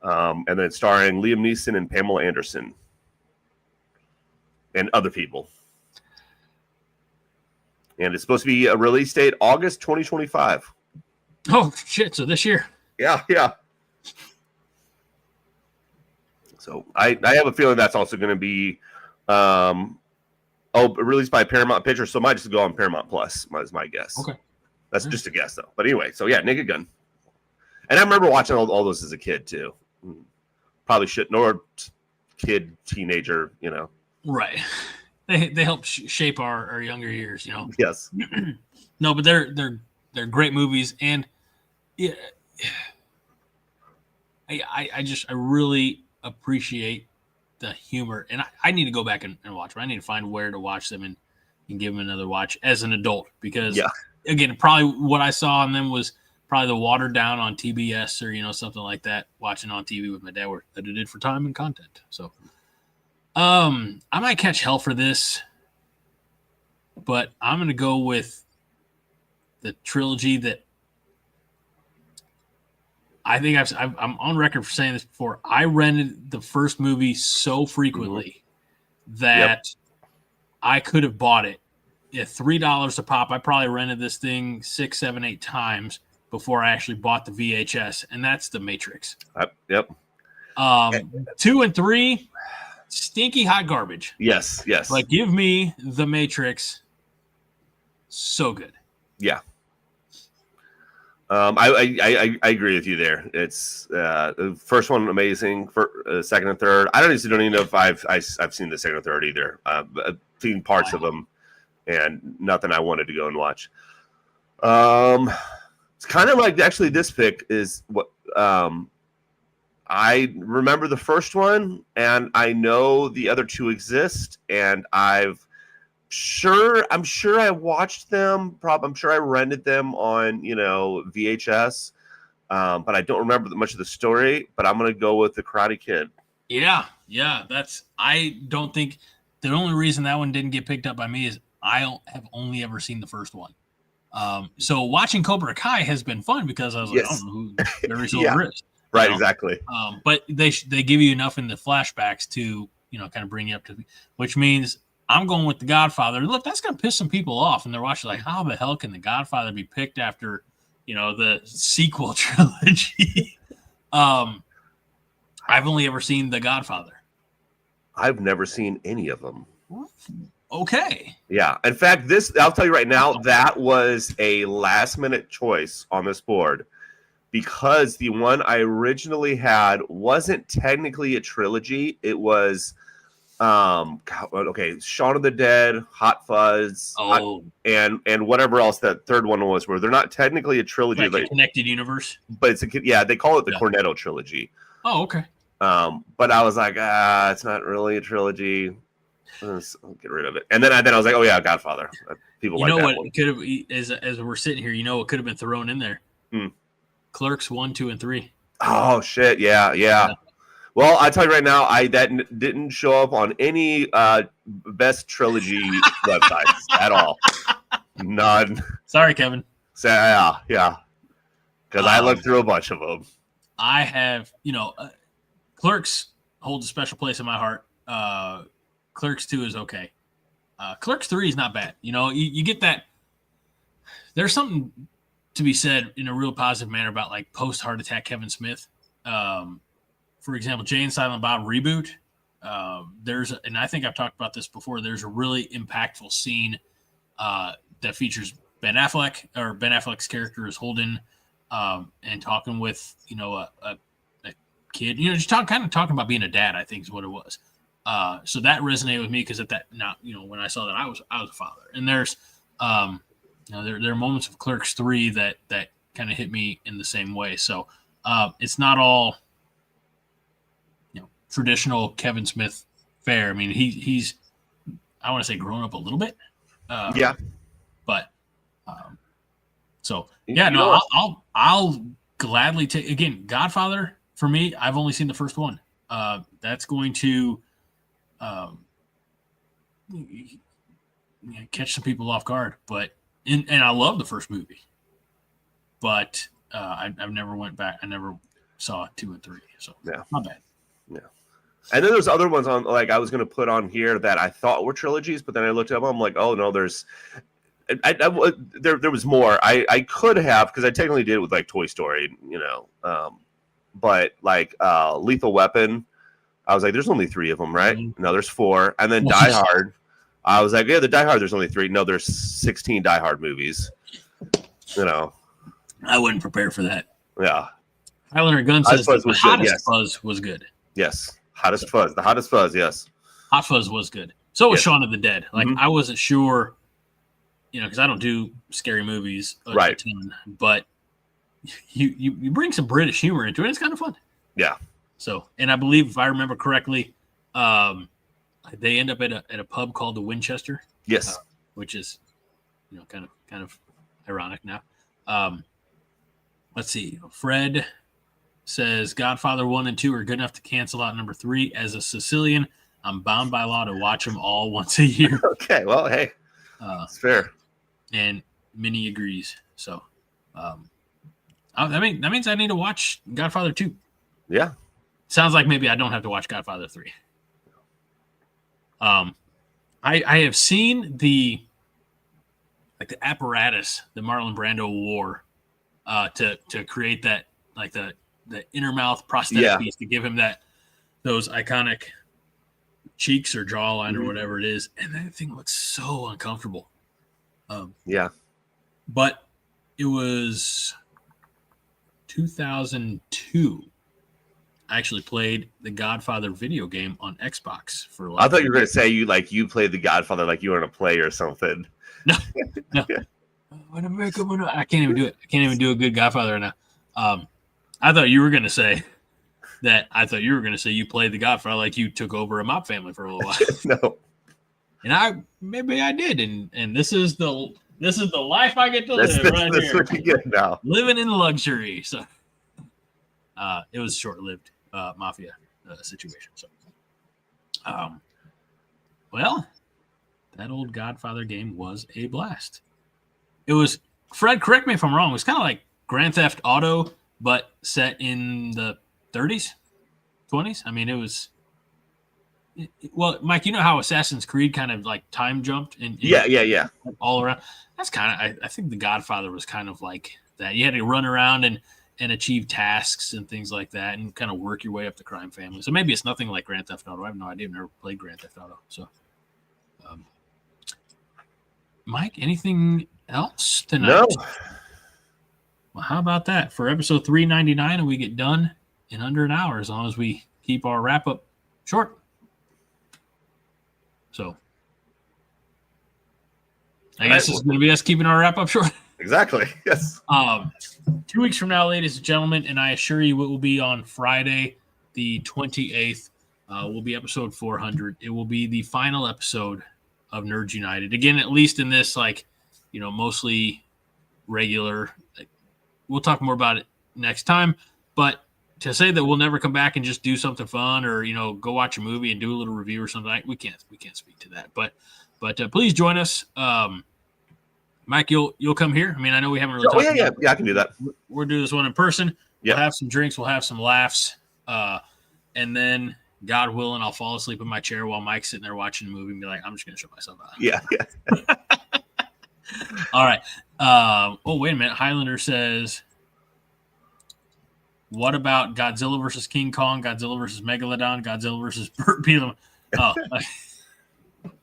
and then starring Liam Neeson and Pamela Anderson. And other people. And it's supposed to be a release date August 2025. Oh, shit. So this year. Yeah. So I have a feeling that's also going to be released by Paramount Pictures. So it might just go on Paramount Plus, is my guess. Okay. That's just a guess, though. But anyway, so yeah, Naked Gun. And I remember watching all those as a kid too. Probably shouldn't, or kid, teenager, Right. They help shape our younger years, Yes. No, but they're great movies, and yeah, I really appreciate the humor, and I need to go back and watch them. I need to find where to watch them and give them another watch as an adult, because again, probably what I saw on them was probably the watered down on TBS or something like that, watching on TV with my dad, were edited for time and content. So I might catch hell for this, but I'm gonna go with the trilogy that I think I'm on record for saying this before. I rented the first movie so frequently that I could have bought it at $3 a pop. I probably rented this thing 6, 7, 8 times before I actually bought the VHS, and that's The Matrix. Yep. 2 and 3, stinky hot garbage. Yes. But give me The Matrix. So good. Yeah. I agree with you there. It's the first one amazing. For second and third, I don't even know if I've seen the second and third either. I've seen parts of them, and nothing I wanted to go and watch. It's kind of like, actually, this pick is what I remember the first one, and I know the other two exist, and I'm sure I watched them. I'm sure I rented them on VHS, but I don't remember much of the story. But I'm gonna go with the Karate Kid. Yeah. I don't think the only reason that one didn't get picked up by me is I have only ever seen the first one. So watching Cobra Kai has been fun because I was like, I don't know who Barry Silver is. Right, exactly. But they give you enough in the flashbacks to kind of bring you up to, which means I'm going with The Godfather. Look, that's going to piss some people off, and they're watching like, how the hell can The Godfather be picked after, the sequel trilogy? I've only ever seen The Godfather. I've never seen any of them. Okay. Yeah. In fact, I'll tell you right now, that was a last-minute choice on this board because the one I originally had wasn't technically a trilogy. It was Shaun of the Dead, Hot Fuzz, and whatever else that third one was, where they're not technically a trilogy, like a connected universe, but it's they call it the Cornetto trilogy. Oh, okay. But I was like, it's not really a trilogy. I'll get rid of it. And then I was like, oh yeah, Godfather. People like that one. It could have, as we're sitting here, it could have been thrown in there. Clerks 1, 2, and 3. Oh shit, yeah. Well, I tell you right now, that didn't show up on any best trilogy websites at all. None. Sorry, Kevin. So, yeah. Because I looked through a bunch of them. I have, Clerks holds a special place in my heart. Clerks 2 is okay. Clerks 3 is not bad. You get that. There's something to be said in a real positive manner about like post heart attack Kevin Smith. For example, Jay and Silent Bob reboot. And I think I've talked about this before. There's a really impactful scene that features Ben Affleck, or Ben Affleck's character is Holden, and talking with a kid. Just talking about being a dad. I think is what it was. So that resonated with me because when I saw that I was a father. And there's there are moments of Clerks 3 that kind of hit me in the same way. So it's not all traditional Kevin Smith fare. I mean, he's I want to say grown up a little bit. But I'll gladly take, again, Godfather for me. I've only seen the first one. That's going to catch some people off guard, but and I love the first movie, but I've never went back. I never saw 2 and 3, so not bad. Yeah. And then there's other ones on, like, I was going to put on here that I thought were trilogies, but then I looked up, I'm like, oh no, there was more. I could have, because I technically did it with like Toy Story, but like Lethal Weapon, I was like, there's only 3 of them, right? Mm-hmm. No, there's 4. And then Die Hard, I was like, yeah, the Die Hard, there's only 3. No, there's 16 Die Hard movies. I wasn't prepared for that. Yeah. Highlander Gun says Fuzz the was good, hottest yes. fuzz was good. Yes, hottest fuzz. The hottest fuzz. Yes. Hot Fuzz was good. So was Yes. Shaun of the Dead. Like I wasn't sure, because I don't do scary movies a ton, but you bring some British humor into it. It's kind of fun. Yeah. So, and I believe if I remember correctly, they end up at a pub called the Winchester. Yes. Which is, kind of ironic now. Let's see. Fred says Godfather 1 and 2 are good enough to cancel out number 3. As a Sicilian, I'm bound by law to watch them all once a year. Okay, well, hey, it's fair. And Minnie agrees. So, that means I need to watch Godfather 2. Yeah. Sounds like maybe I don't have to watch Godfather 3. I have seen the apparatus that Marlon Brando wore to create that, like the inner mouth prosthetic piece to give him those iconic cheeks or jawline or whatever it is, and that thing looks so uncomfortable. But it was 2002. I actually played the Godfather video game on Xbox for. I thought you were going to say you played the Godfather like you were in a play or something. No. I can't even do it. I can't even do a good Godfather right now. I thought you were going to say that. I thought you were going to say you played the Godfather like you took over a mob family for a little while. No. And maybe I did, and this is the life I get to live right that's here. What you get now. Living in luxury. So it was short-lived mafia situation. So, well, that old Godfather game was a blast. It was, Fred, correct me if I'm wrong, it was kind of like Grand Theft Auto, but set in the 30s, 20s. I mean, it was. Well, Mike, you know how Assassin's Creed kind of like time jumped and yeah, all around. That's kind of, I think the Godfather was kind of like that. You had to run around and achieve tasks and things like that, and kind of work your way up the crime family. So maybe it's nothing like Grand Theft Auto. I have no idea. I've never played Grand Theft Auto. So, Mike, anything else tonight? No. Well, how about that for episode 399, and we get done in under an hour as long as we keep our wrap up short. So, I guess it's going to be us keeping our wrap up short. Exactly. Yes. 2 weeks from now, ladies and gentlemen, and I assure you it will be on Friday, the 28th, will be episode 400. It will be the final episode of Nerds United. Again, at least in this, mostly regular. We'll talk more about it next time, but to say that we'll never come back and just do something fun or, go watch a movie and do a little review or something, we can't speak to that. But please join us. Mike, you'll come here. I mean, I know we haven't really talked about it. Yeah, I can do that. We'll do this one in person. Yeah. We'll have some drinks. We'll have some laughs. And then, God willing, I'll fall asleep in my chair while Mike's sitting there watching the movie and be like, I'm just going to shut myself out. Yeah. All right. Wait a minute. Highlander says, what about Godzilla versus King Kong, Godzilla versus Megalodon, Godzilla versus Burt Bealum? Oh,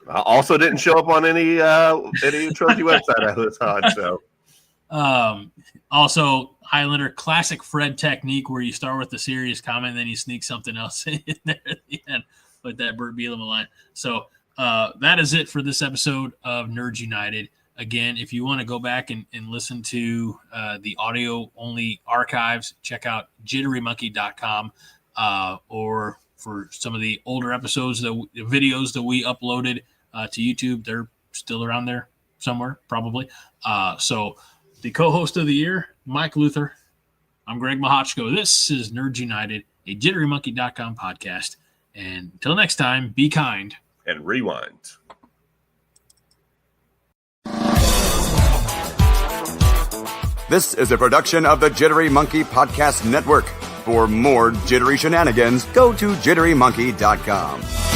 also didn't show up on any trilogy website I was on. So, also Highlander, classic Fred technique where you start with the serious comment and then you sneak something else in there at the end with that Burt Bealum line. So that is it for this episode of Nerds United. Again, if you want to go back and listen to the audio-only archives, check out jitterymonkey.com, or for some of the older episodes, the videos that we uploaded to YouTube, they're still around there somewhere, probably. So the co-host of the year, Mike Luther. I'm Greg Mahochko. This is Nerds United, a jitterymonkey.com podcast. And until next time, be kind. And rewind. This is a production of the Jittery Monkey Podcast Network. For more jittery shenanigans, go to jitterymonkey.com.